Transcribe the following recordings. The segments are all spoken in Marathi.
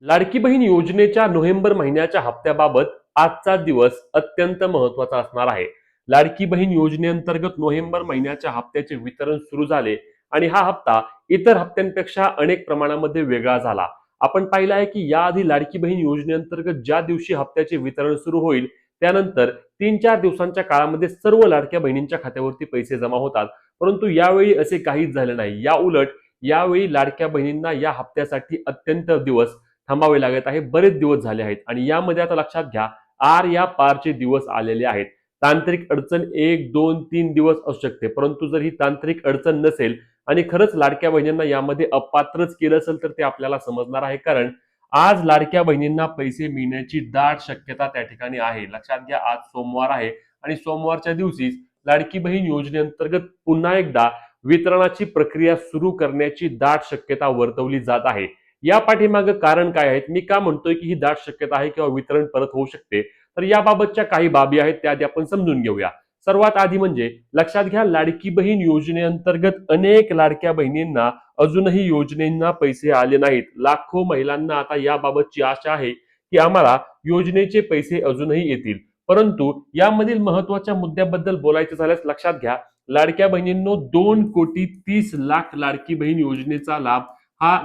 लाडकी बहीण योजनेच्या नोव्हेंबर महिन्याच्या हप्त्याबाबत आजचा दिवस अत्यंत महत्त्वाचा असणार आहे. लाडकी बहीण योजनेअंतर्गत नोव्हेंबर महिन्याच्या हप्त्याचे वितरण सुरू झाले आणि हा हप्ता इतर हप्त्यांपेक्षा अनेक प्रमाणामध्ये वेगळा झाला. आपण पाहिलं आहे की याआधी लाडकी बहीण योजनेअंतर्गत ज्या दिवशी हप्त्याचे वितरण सुरू होईल त्यानंतर 3-4 दिवसांच्या काळामध्ये सर्व लाडक्या बहिणींच्या खात्यावरती पैसे जमा होतात. परंतु यावेळी असे काहीच झाले नाही. या उलट यावेळी लाडक्या बहिणींना या हप्त्यासाठी अत्यंत दिवस थांबावे लागत आहे. बरेच दिवस झाले आहेत आणि यामध्ये आता लक्षात घ्या, आर या पारचे दिवस आलेले आहेत. तांत्रिक अडचण 1, 2, 3 दिवस असू शकते, परंतु जर ही तांत्रिक अडचण नसेल आणि खरंच लाडक्या बहिणींना यामध्ये अपात्रच केलं असेल तर ते आपल्याला समजणार आहे. कारण आज लाडक्या बहिणींना पैसे मिळण्याची दाट शक्यता त्या ठिकाणी आहे. लक्षात घ्या, आज सोमवार आहे आणि सोमवारच्या दिवशी लाडकी बहीण योजनेअंतर्गत पुन्हा एकदा वितरणाची प्रक्रिया सुरू करण्याची दाट शक्यता वर्तवली जात आहे. या पाठीमागे कारण काय आहेत, मी का म्हणतोय की ही दाट शक्यता आहे किंवा वितरण परत होऊ शकते, तर याबाबतच्या काही बाबी आहेत त्या आधी आपण समजून घेऊया. सर्वात आधी म्हणजे लक्षात घ्या, लाडकी बहीण योजनेअंतर्गत अनेक लाडक्या बहिणींना अजूनही योजनेंना पैसे आले नाहीत. लाखो महिलांना आता याबाबतची आशा आहे की आम्हाला योजनेचे पैसे अजूनही येतील. परंतु यामधील महत्वाच्या मुद्द्याबद्दल बोलायचं झाल्यास लक्षात घ्या, लाडक्या बहिणींनो 2,30,00,000 लाडकी बहीण योजनेचा लाभ हा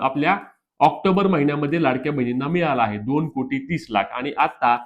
आपल्या ऑक्टोबर महिन्यामध्ये लाडक्या बहिणींना मिळाला आहे. 2,30,00,000 आणि आता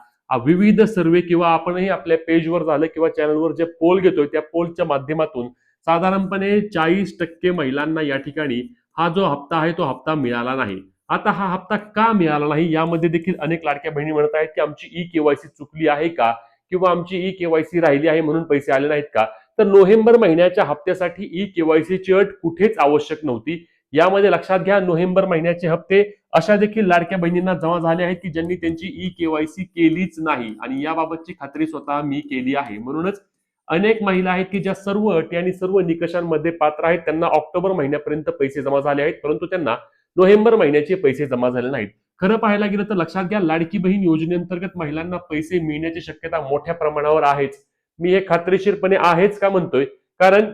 विविध सर्वे किंवा आपणही आपल्या पेजवर झालं किंवा चॅनलवर जे पोल घेतोय त्या पोलच्या माध्यमातून साधारणपणे 40% महिलांना या ठिकाणी हा जो हप्ता आहे तो हप्ता मिळाला नाही. आता हा हप्ता का मिळाला नाही यामध्ये देखील अनेक लाडक्या बहिणी म्हणत आहेत की आमची ई-केवायसी चुकली आहे का, किंवा आमची ई-केवायसी राहिली आहे म्हणून पैसे आले नाहीत का. तर नोव्हेंबर महिन्याच्या हप्त्यासाठी ई-केवायसीची अट कुठेच आवश्यक नव्हती. यामध्ये लक्षात घ्या, नोव्हेंबर महिन्याचे हप्ते अशा देखील लाडक्या बहिणींना जमा झाले आहेत की ज्यांनी त्यांची ई-केवायसी केलीच नाही आणि याबाबतची खात्री स्वतः मी केली आहे. म्हणूनच अनेक महिला आहेत की ज्या सर्व अटी आणि सर्व निकषांमध्ये पात्र आहेत, त्यांना ऑक्टोबर महिन्यापर्यंत पैसे जमा झाले आहेत, परंतु त्यांना नोव्हेंबर महिन्याचे पैसे जमा झाले नाहीत. खरं पाहायला गेलं तर लक्षात घ्या, लाडकी बहीण योजनेअंतर्गत महिलांना पैसे मिळण्याची शक्यता मोठ्या प्रमाणावर आहेच. मी हे खात्रीशीरपणे आहेच का म्हणतोय, कारण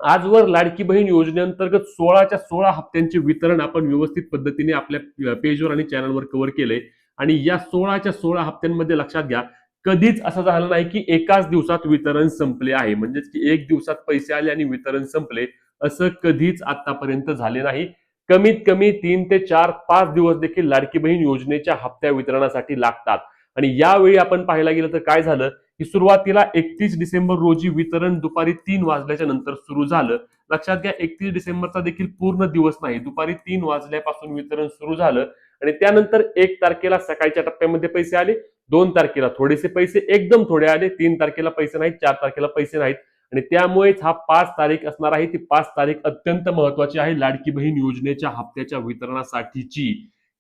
आजवर लाडकी बहीण योजनेअंतर्गत 16च्या 16 हप्त्यांचे वितरण आपण व्यवस्थित पद्धतीने आपल्या पेजवर आणि चॅनलवर कव्हर केले आणि या 16च्या 16 हप्त्यांमध्ये लक्षात घ्या, कधीच असं झालं नाही की एकाच दिवसात वितरण संपले आहे, म्हणजेच की एक दिवसात पैसे आले आणि वितरण संपले, असं कधीच आतापर्यंत झाले नाही. कमीत कमी 3 ते 4, 5 दिवस देखील लाडकी बहीण योजनेच्या हप्त्या वितरणासाठी लागतात. आणि यावेळी आपण पाहायला गेलं तर काय झालं की सुरुवातीला 31 डिसेंबर रोजी वितरण दुपारी 3 वाजल्याच्या नंतर सुरू झालं. लक्षात घ्या, 31 डिसेंबरचा देखील पूर्ण दिवस नाही, दुपारी 3 वाजल्यापासून वितरण सुरू झालं आणि त्यानंतर 1 तारखेला सकाळच्या टप्प्यामध्ये पैसे आले, 2 तारखेला थोडेसे पैसे एकदम थोडे आले, 3 तारखेला पैसे नाहीत, 4 तारखेला पैसे नाहीत आणि त्यामुळेच हा 5 तारीख असणार आहे. ती 5 तारीख अत्यंत महत्वाची आहे लाडकी बहीण योजनेच्या हप्त्याच्या वितरणासाठीची.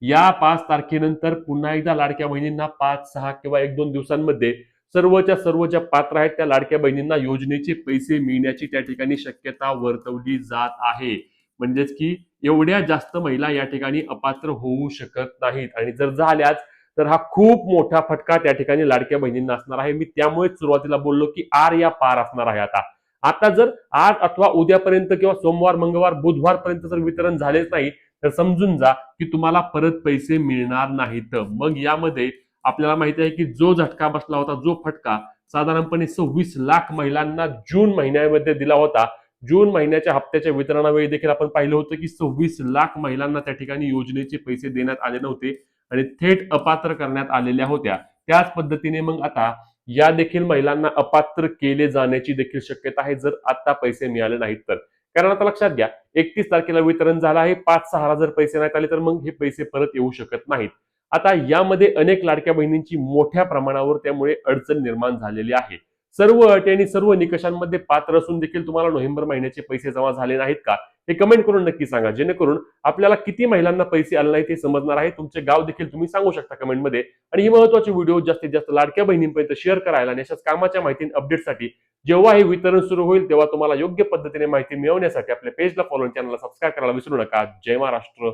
या 5 तारखेनंतर पुन्हा एकदा लाडक्या बहिणींना 5, 6 किंवा 1-2 दिवसांमध्ये सर्वच्या सर्व ज्या पात्र आहेत त्या लाडक्या बहिणींना योजनेचे पैसे मिळण्याची त्या ठिकाणी शक्यता वर्तवली जात आहे. म्हणजेच की एवढ्या जास्त महिला या ठिकाणी अपात्र होऊ शकत नाहीत आणि जर झाल्याच तर हा खूप मोठा फटका त्या ठिकाणी लाडक्या बहिणींना असणार आहे. मी त्यामुळेच सुरुवातीला बोललो की आर या पार असणार आहे. आता आता जर आज अथवा उद्यापर्यंत किंवा सोमवार, मंगळवार, बुधवारपर्यंत जर वितरण झालेच नाही तर समजून जा की तुम्हाला परत पैसे मिळणार नाहीत. मग यामध्ये आपल्याला माहिती आहे की जो झटका बसला होता, जो फटका साधारणपणे 26 लाख महिलांना जून महिन्यामध्ये दिला होता. जून महिन्याच्या हप्त्याच्या वितरणावेळी देखील आपण पाहिलं होतं की 26 लाख महिलांना त्या ठिकाणी योजनेचे पैसे देण्यात आले नव्हते आणि थेट अपात्र करण्यात आलेल्या होत्या. त्याच पद्धतीने मग आता या देखील महिलांना अपात्र केले जाण्याची देखील शक्यता आहे जर आता पैसे मिळाले नाहीत तर. कारण आता लक्षात घ्या, 31 तारखेला वितरण झालं आहे, 5-6 ला जर पैसे नाहीत आले तर मग हे पैसे परत येऊ शकत नाहीत. आता यामध्ये अनेक लाडक्या बहिणींची मोठ्या प्रमाणावर त्यामुळे अडचण निर्माण झालेली आहे. सर्व अटी आणि सर्व निकषांमध्ये पात्र असून देखील तुम्हाला नोव्हेंबर महिन्याचे पैसे जमा झाले नाहीत का, हे कमेंट करून नक्की सांगा, जेणेकरून आपल्याला किती महिलांना पैसे आले नाहीत हे समजणार आहे. तुमचे गाव देखील तुम्ही सांगू शकता कमेंटमध्ये. आणि ही महत्वाची व्हिडिओ जास्तीत जास्त लाडक्या बहिणींपर्यंत शेअर करायला आणि अशाच कामाच्या माहिती अपडेटसाठी जेव्हा हे वितरण सुरू होईल तेव्हा तुम्हाला योग्य पद्धतीने माहिती मिळवण्यासाठी आपल्या पेजला फॉलो आणि चॅनलला सबस्क्राईब करायला विसरू नका. जय महाराष्ट्र.